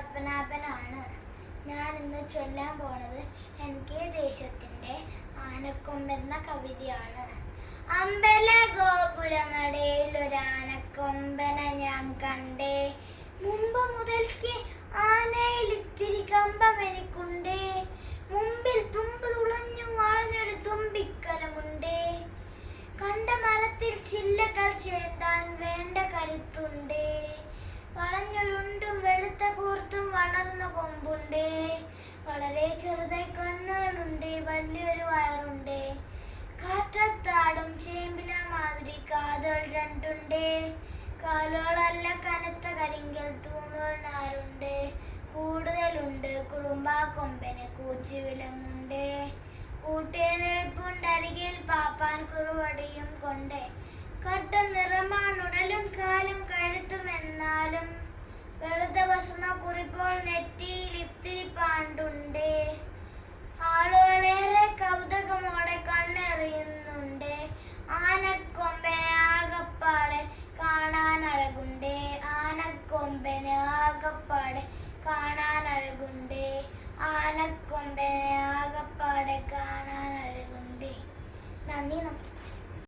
പത്മനാഭനാണ്. ഞാൻ ഇന്ന് ചൊല്ലാൻ പോണത് NK ദേശത്തിൻ്റെ ആനക്കൊമ്പ് എന്ന കവിതയാണ്. അമ്പല ഗോപുര നടയിൽ ഒരാനക്കൊമ്പനെ ഞാൻ കണ്ടേ, മുമ്പ് മുതൽക്ക് ആനയിൽ ഇത്തിരി കമ്പം എനിക്കുണ്ടേ, മുമ്പിൽ തുമ്പ് തുളഞ്ഞു വളഞ്ഞൊരു തുമ്പിക്കലമുണ്ടേ, കണ്ട മരത്തിൽ ചില്ലകൾ ചേർത്താൻ വേണ്ട കരുത്തുണ്ടേ, വളഞ്ഞൊരുണ്ടും വെളുത്ത കൂർത്തും വളർന്ന കൊമ്പുണ്ടേ, വളരെ ചെറുതായി കണ്ണുകളുണ്ട്, വലിയൊരു വയറുണ്ടേ, കാറ്റത്താടും ചേമ്പില മാതിരി കാതുകൾ രണ്ടുണ്ടേ, കാലുകളല്ല കനത്ത കരിങ്കൽ തൂണുകൾ നാലുണ്ട്, കൂടുതലുണ്ട് കുറുമ്പാ കൊമ്പന് കൂച്ചി വിലങ്ങുണ്ടേ, കൂട്ടേ നിൽപ്പുണ്ടരികിൽ പാപ്പാൻ കുറുവടിയും കൊണ്ടേ, കട്ട നിറമാണുടലും കാലും കഴുത്തും എന്നാലും, വെളുത്ത ഭസ്മ കുറിപ്പോൾ നെറ്റിയിൽ ഇത്തിരി പാണ്ടുണ്ടേ, ആളുകളേറെ കൗതുകമോടെ കണ്ണെറിയുന്നുണ്ട്, ആനക്കൊമ്പനെ ആകപ്പാടെ കാണാനഴകുണ്ടേ, ആനക്കൊമ്പനെ ആകപ്പാടെ കാണാനഴകുണ്ടേ, ആനക്കൊമ്പനെ ആകപ്പാടെ കാണാനഴകുണ്ടേ. നന്ദി, നമസ്കാരം.